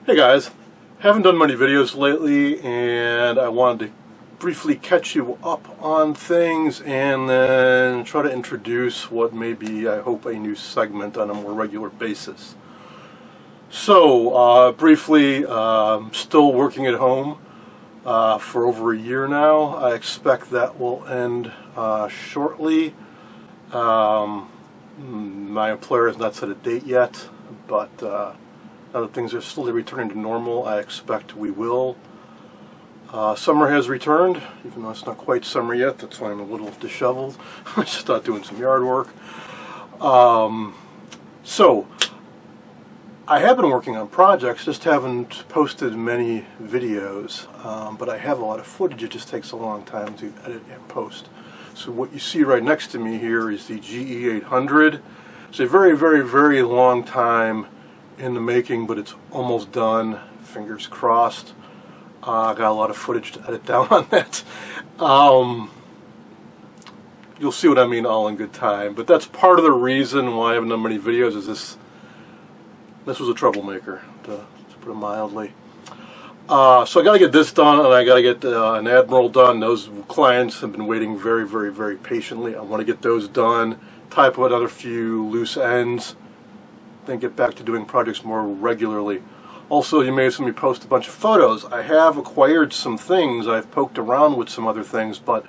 Hey guys, haven't done many videos lately and I wanted to briefly catch you up on things and then try to introduce what may be, I hope, a new segment on a more regular basis. So, briefly, still working at home for over a year now. I expect that will end shortly. My employer has not set a date yet, but now that things are slowly returning to normal, I expect we will. Summer has returned, even though it's not quite summer yet. That's why I'm a little disheveled. I just started doing some yard work. So, I have been working on projects, just haven't posted many videos. But I have a lot of footage. It just takes a long time to edit and post. So what you see right next to me here is the GE800. It's a very, very, very long time in the making, but it's almost done. Fingers crossed. I got a lot of footage to edit down on that. You'll see what I mean all in good time. But that's part of the reason why I haven't done many videos. Is this was a troublemaker, to put it mildly. So I got to get this done, and I got to get an Admiral done. Those clients have been waiting very, very, very patiently. I want to get those done. Type up another few loose ends. Then get back to doing projects more regularly. Also, you may have seen me post a bunch of photos. I have acquired some things. I've poked around with some other things, but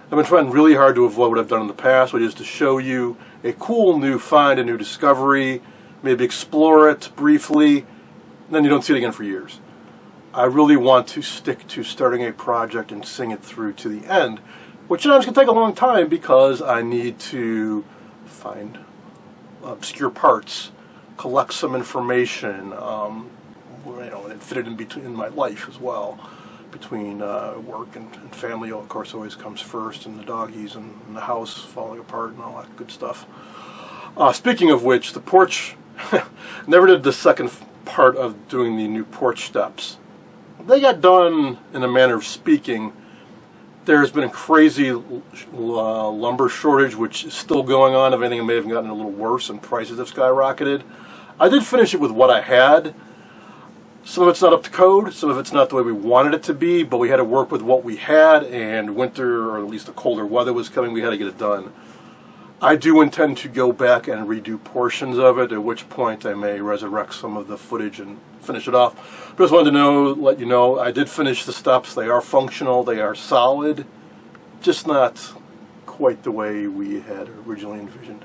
I've been trying really hard to avoid what I've done in the past, which is to show you a cool new find, a new discovery, maybe explore it briefly, and then you don't see it again for years. I really want to stick to starting a project and seeing it through to the end, which sometimes can take a long time because I need to find obscure parts, collect some information, and fit it in between in my life as well. Between work and family, of course, always comes first, and the doggies and the house falling apart and all that good stuff. Speaking of which, the porch, never did the second part of doing the new porch steps. They got done in a manner of speaking. There's been a crazy lumber shortage, which is still going on. If anything, it may have gotten a little worse, and prices have skyrocketed. I did finish it with what I had. Some of it's not up to code, some of it's not the way we wanted it to be, but we had to work with what we had, and winter, or at least the colder weather was coming, we had to get it done. I do intend to go back and redo portions of it, at which point I may resurrect some of the footage and finish it off. But I just wanted to let you know, I did finish the steps. They are functional, they are solid, just not quite the way we had originally envisioned.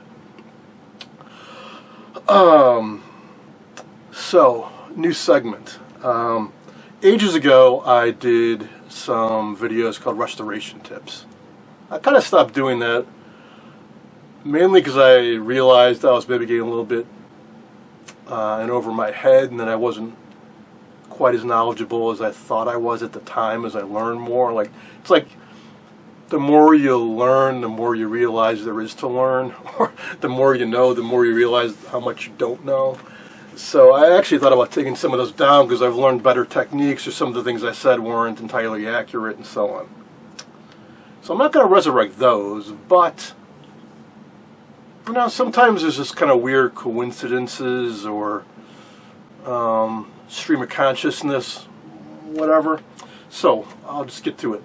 So, new segment. Ages ago, I did some videos called Restoration Tips. I kind of stopped doing that, mainly because I realized I was maybe getting a little bit in over my head, and then I wasn't quite as knowledgeable as I thought I was at the time as I learned more. It's like the more you learn, the more you realize there is to learn, or the more you know, the more you realize how much you don't know. So I actually thought about taking some of those down because I've learned better techniques, or some of the things I said weren't entirely accurate and so on. So I'm not going to resurrect those, but sometimes there's just kind of weird coincidences or stream of consciousness, whatever. So I'll just get to it.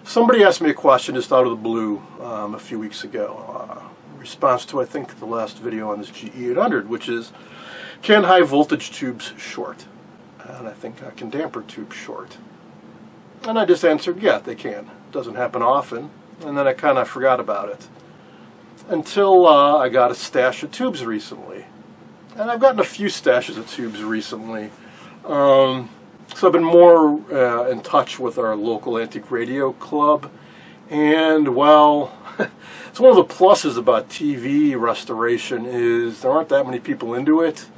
Somebody asked me a question just out of the blue a few weeks ago, in response to, I think, the last video on this GE800, which is, can high voltage tubes short? And I think can damper tubes short? And I just answered, yeah, they can. It doesn't happen often, and then I kind of forgot about it. Until I got a stash of tubes recently. And I've gotten a few stashes of tubes recently. So I've been more in touch with our local antique radio club. And, well, it's one of the pluses about TV restoration is there aren't that many people into it.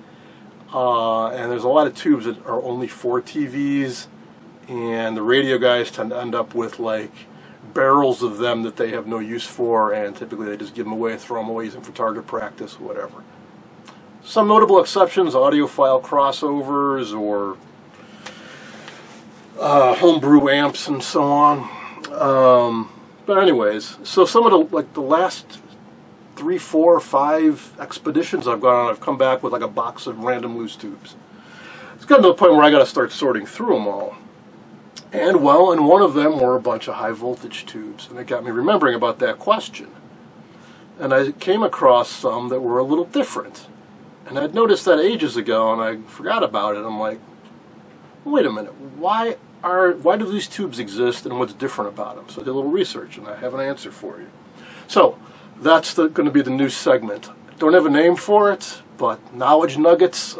And there's a lot of tubes that are only for TVs. And the radio guys tend to end up with, like, barrels of them that they have no use for, and typically they just give them away, throw them away, use them for target practice, whatever. Some notable exceptions, audiophile crossovers, or homebrew amps and so on. But anyways, so some of the last 3, 4, 5 expeditions I've gone on, I've come back with like a box of random loose tubes. it's gotten to the point where I got to start sorting through them all. And well, in one of them were a bunch of high voltage tubes, and it got me remembering about that question. And I came across some that were a little different. And I'd noticed that ages ago, and I forgot about it. I'm like, wait a minute, why do these tubes exist, and what's different about them? So I did a little research, and I have an answer for you. So that's going to be the new segment. Don't have a name for it, but knowledge nuggets.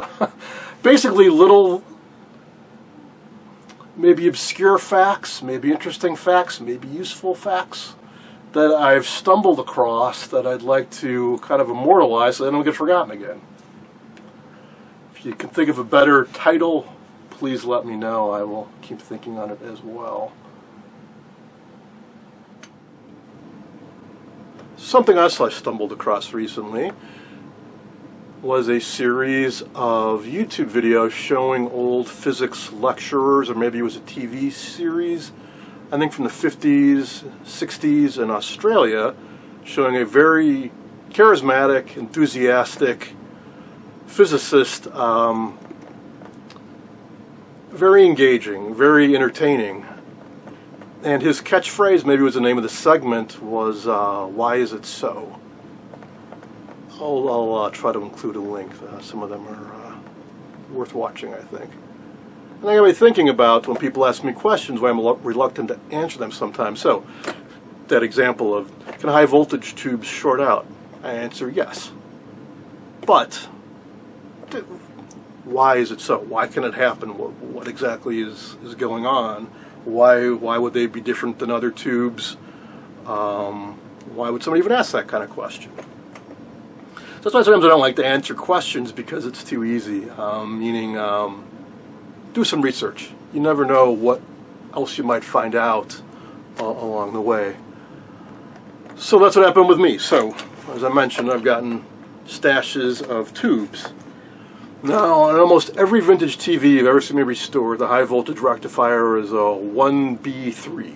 Basically little, maybe obscure facts, maybe interesting facts, maybe useful facts that I've stumbled across that I'd like to kind of immortalize so they don't get forgotten again. If you can think of a better title, please let me know. I will keep thinking on it as well. Something else I stumbled across recently was a series of YouTube videos showing old physics lecturers, or maybe it was a TV series, I think from the 50s, 60s in Australia, showing a very charismatic, enthusiastic physicist, very engaging, very entertaining. And his catchphrase, maybe it was the name of the segment, was, "Why is it so?" I'll try to include a link. Some of them are worth watching, I think. And I got me thinking about when people ask me questions, why I'm reluctant to answer them sometimes. So, that example of, can high voltage tubes short out? I answer yes. But, why is it so? Why can it happen? What exactly is going on? Why would they be different than other tubes? Why would somebody even ask that kind of question? So that's why sometimes I don't like to answer questions, because it's too easy. Meaning, do some research. You never know what else you might find out along the way. So that's what happened with me. So, as I mentioned, I've gotten stashes of tubes. Now, on almost every vintage TV you've ever seen me restore, the high voltage rectifier is a 1B3,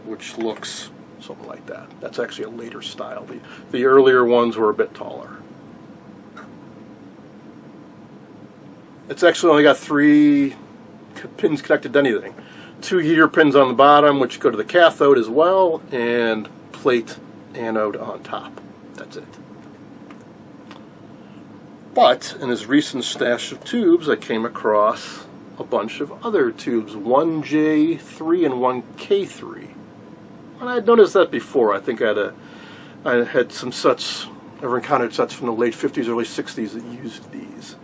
which looks something like that. That's actually a later style. The earlier ones were a bit taller. It's actually only got 3 pins connected to anything. 2 heater pins on the bottom, which go to the cathode as well, and plate anode on top. That's it. But in his recent stash of tubes, I came across a bunch of other tubes, 1J3 and 1K3. And I had noticed that before. I think I had some sets, ever encountered sets from the late 50s, early 60s that used these.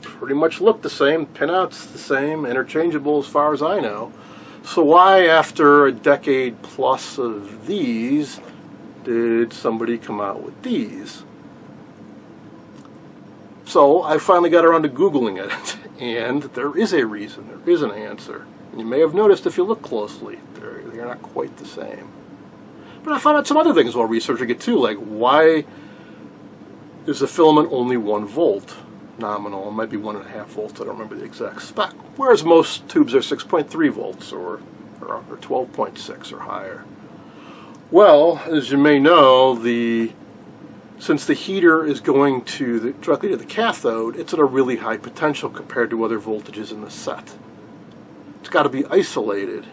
Pretty much look the same, pinouts the same, interchangeable as far as I know. So why, after a decade plus of these, did somebody come out with these? So I finally got around to Googling it, and there is a reason, there is an answer. And you may have noticed if you look closely, they're not quite the same. But I found out some other things while researching it too, like why is the filament only 1 volt nominal? It might be 1.5 volts, I don't remember the exact spec. Whereas most tubes are 6.3 volts or 12.6 or higher. Well, as you may know, since the heater is going directly to the cathode, it's at a really high potential compared to other voltages in the set. It's got to be isolated.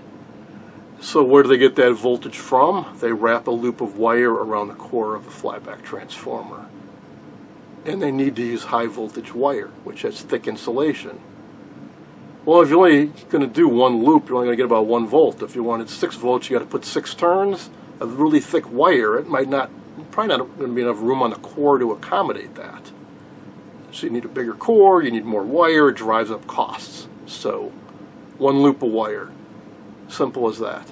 So where do they get that voltage from? They wrap a loop of wire around the core of the flyback transformer. And they need to use high voltage wire, which has thick insulation. Well, if you're only going to do 1 loop, you're only going to get about 1 volt. If you wanted 6 volts, you got to put 6 turns of really thick wire. It probably not going to be enough room on the core to accommodate that. So you need a bigger core, you need more wire, it drives up costs. So 1 loop of wire. Simple as that.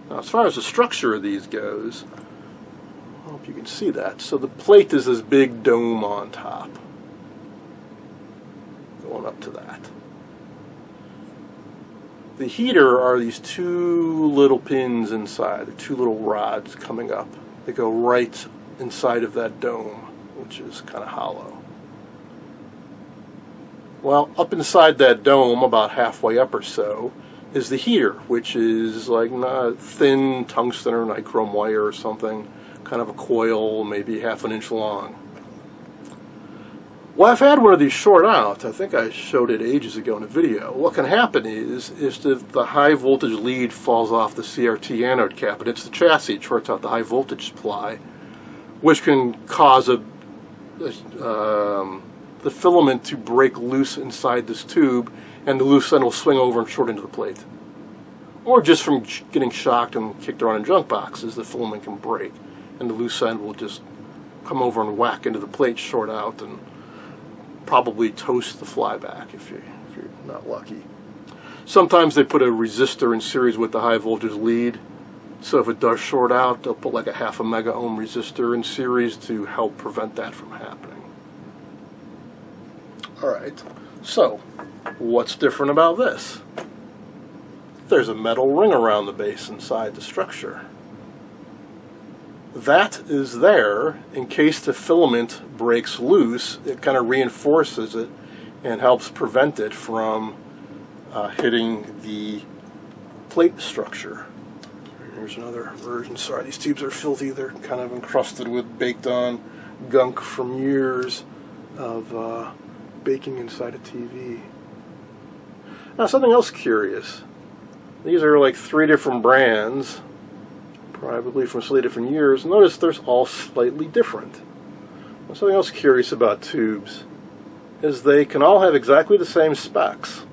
Now, as far as the structure of these goes, I hope you can see that. So the plate is this big dome on top, going up to that. The heater are these 2 little pins inside, the 2 little rods coming up. They go right inside of that dome, which is kind of hollow. Well, up inside that dome, about halfway up or so, is the heater, which is like thin tungsten or nichrome wire or something, kind of a coil, maybe 1/2 inch long. Well, I've had one of these short out. I think I showed it ages ago in a video. What can happen is if the high voltage lead falls off the CRT anode cap and hits the chassis, it shorts out the high voltage supply, which can cause the filament to break loose inside this tube, and the loose end will swing over and short into the plate. Or just from getting shocked and kicked around in junk boxes, the filament can break, and the loose end will just come over and whack into the plate, short out, and probably toast the flyback if you're not lucky. Sometimes they put a resistor in series with the high voltage lead, so if it does short out, they'll put like a 0.5 mega ohm resistor in series to help prevent that from happening. Alright, so what's different about this? There's a metal ring around the base inside the structure. That is there in case the filament breaks loose. It kind of reinforces it and helps prevent it from hitting the plate structure. Here's another version. Sorry, these tubes are filthy. They're kind of encrusted with baked on gunk from years of baking inside a TV. Now, something else curious. These are like 3 different brands, probably from slightly different years. Notice they're all slightly different. Now, something else curious about tubes is they can all have exactly the same specs,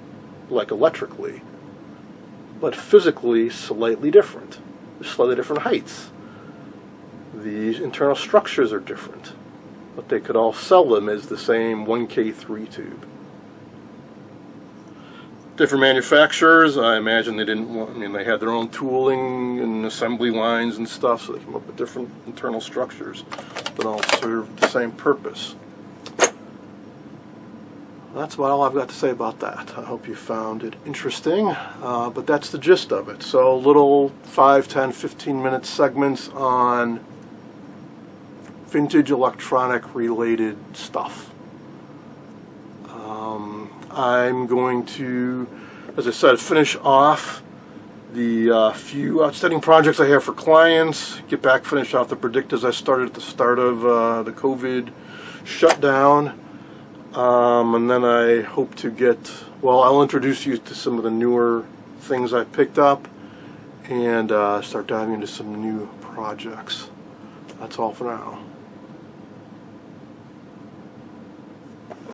like electrically, but physically slightly different. They're slightly different heights. The internal structures are different, but they could all sell them as the same 1K3 tube. Different manufacturers, I imagine they didn't want, they had their own tooling and assembly lines and stuff, so they came up with different internal structures that all serve the same purpose. That's about all I've got to say about that. I hope you found it interesting, but that's the gist of it. So little 5, 10, 15-minute segments on vintage electronic related stuff. I'm going to, as I said, finish off the few outstanding projects I have for clients, get back, finish off the predictors I started at the start of the COVID shutdown, and then I hope to get, well, I'll introduce you to some of the newer things I picked up and start diving into some new projects. That's all for now.